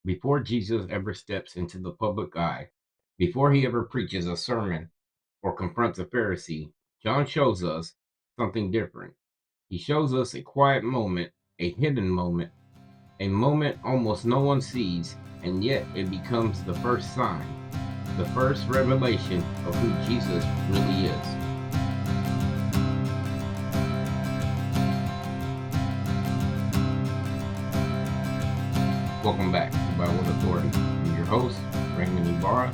Before Jesus ever steps into the public eye, before he ever preaches a sermon or confronts a Pharisee, John shows us something different. He shows us a quiet moment, a hidden moment, a moment almost no one sees, and yet it becomes the first sign, the first revelation of who Jesus really is. Welcome back to By Word Authority. I'm your host, Raymond Ibarra,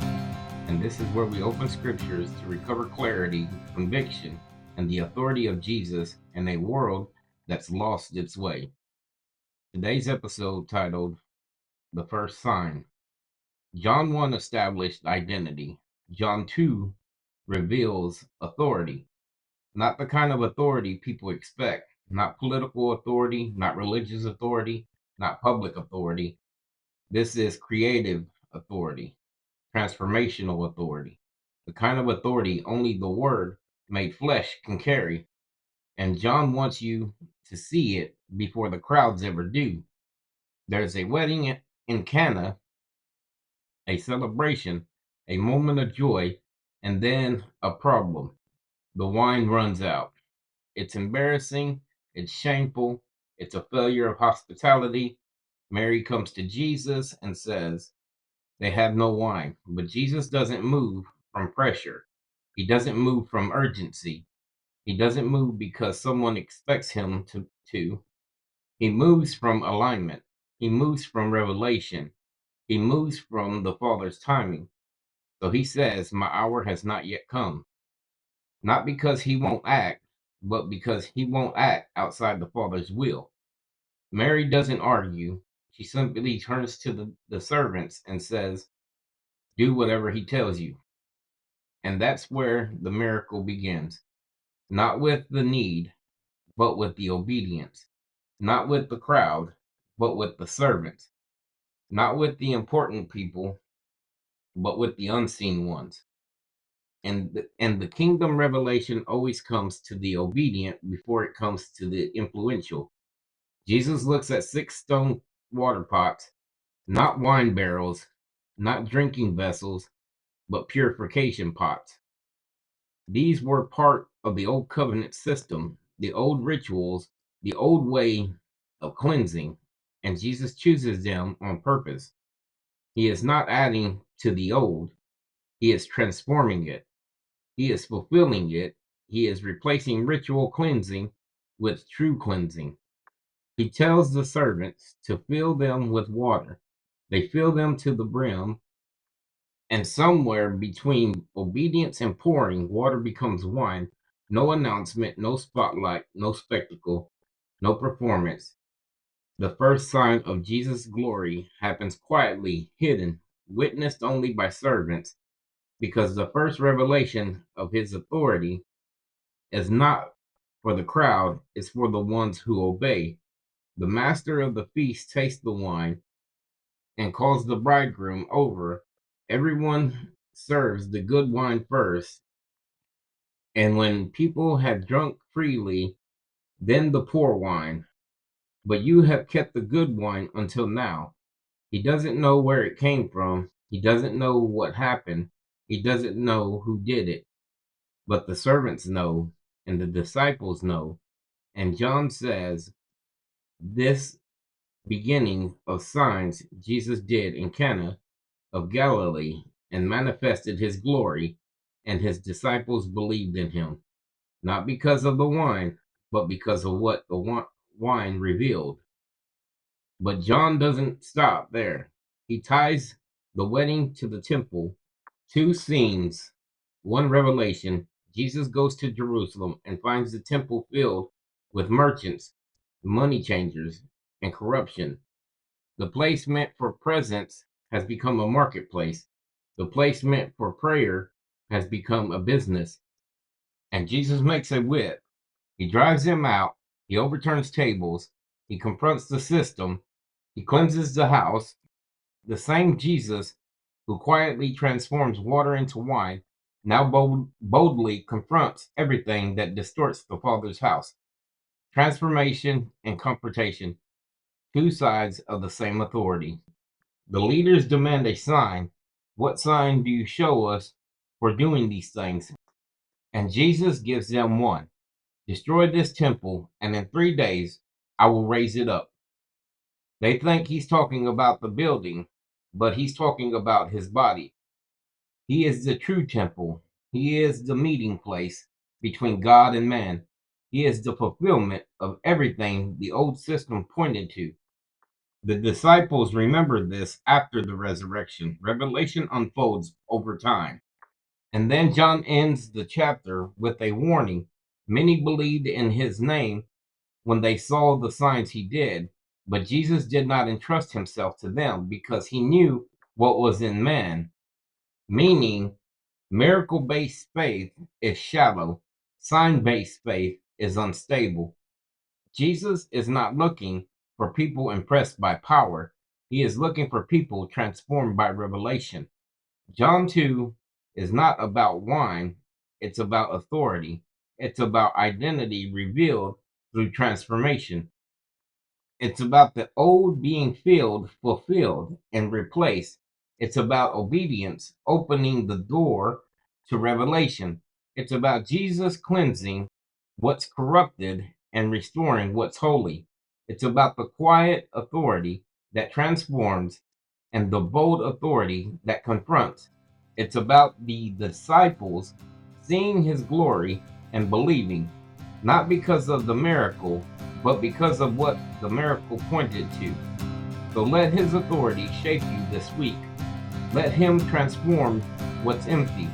and this is where we open scriptures to recover clarity, conviction, and the authority of Jesus in a world that's lost its way. Today's episode titled The First Sign. John 1 established identity. John 2 reveals authority. Not the kind of authority people expect, not political authority, not religious authority, not public authority. This is creative authority, transformational authority, the kind of authority only the Word made flesh can carry. And John wants you to see it before the crowds ever do. There's a wedding in Cana, a celebration, a moment of joy, and then a problem. The wine runs out. It's embarrassing, it's shameful, it's a failure of hospitality. Mary comes to Jesus and says, they have no wine. But Jesus doesn't move from pressure. He doesn't move from urgency. He doesn't move because someone expects him to. He moves from alignment. He moves from revelation. He moves from the Father's timing. So he says, my hour has not yet come. Not because he won't act, but because he won't act outside the Father's will. Mary doesn't argue. She simply turns to the servants and says, do whatever he tells you. And that's where the miracle begins. Not with the need, but with the obedience. Not with the crowd, but with the servants. Not with the important people, but with the unseen ones. And the kingdom revelation always comes to the obedient before it comes to the influential. Jesus looks at 6 stone water pots, not wine barrels, not drinking vessels, but purification pots. These were part of the old covenant system, the old rituals, the old way of cleansing, and Jesus chooses them on purpose. He is not adding to the old, he is transforming it. He is fulfilling it. He is replacing ritual cleansing with true cleansing. He tells the servants to fill them with water. They fill them to the brim, and somewhere between obedience and pouring, water becomes wine. No announcement, no spotlight, no spectacle, no performance. The first sign of Jesus' glory happens quietly, hidden, witnessed only by servants, because the first revelation of his authority is not for the crowd, it's for the ones who obey. The master of the feast tastes the wine and calls the bridegroom over. Everyone serves the good wine first, and when people have drunk freely, then the poor wine. But you have kept the good wine until now. He doesn't know where it came from. He doesn't know what happened. He doesn't know who did it. But the servants know, and the disciples know. And John says, this beginning of signs Jesus did in Cana of Galilee and manifested his glory, and his disciples believed in him, not because of the wine, but because of what the wine revealed. But John doesn't stop there. He ties the wedding to the temple. 2 scenes, one revelation. Jesus goes to Jerusalem and finds the temple filled with merchants, money changers, and corruption. The place meant for presence has become a marketplace. The place meant for prayer has become a business. And Jesus makes a whip. He drives them out. He overturns tables. He confronts the system. He cleanses the house. The same Jesus who quietly transforms water into wine now boldly confronts everything that distorts the Father's house. Transformation and confrontation, 2 sides of the same authority. The leaders demand a sign. What sign do you show us for doing these things? And Jesus gives them one. Destroy this temple, and in 3 days I will raise it up. They think he's talking about the building, but he's talking about his body. He is the true temple. He is the meeting place between God and man. He is the fulfillment of everything the old system pointed to. The disciples remembered this after the resurrection. Revelation unfolds over time. And then John ends the chapter with a warning. Many believed in his name when they saw the signs he did, but Jesus did not entrust himself to them because he knew what was in man, meaning miracle based faith is shallow, sign based faith is unstable. Jesus is not looking for people impressed by power, he is looking for people transformed by revelation. John 2 is not about wine, it's about authority. It's about identity revealed through transformation. It's about the old being filled, fulfilled, and replaced. It's about obedience, opening the door to revelation. It's about Jesus cleansing what's corrupted and restoring what's holy. It's about the quiet authority that transforms and the bold authority that confronts. It's about the disciples seeing his glory and believing, not because of the miracle, but because of what the miracle pointed to. So let his authority shape you this week. Let him transform what's empty.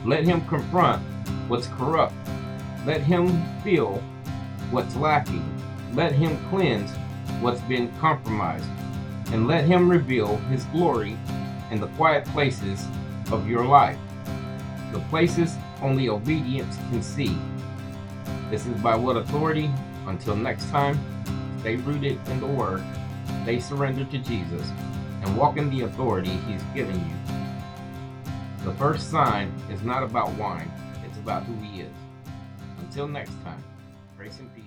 Let him confront what's corrupt. Let him fill what's lacking. Let him cleanse what's been compromised. And let him reveal his glory in the quiet places of your life, the places only obedience can see. This is by what authority? Until next time, stay rooted in the Word, stay surrendered to Jesus, and walk in the authority he's given you. The first sign is not about wine, it's about who he is. Until next time, grace and peace.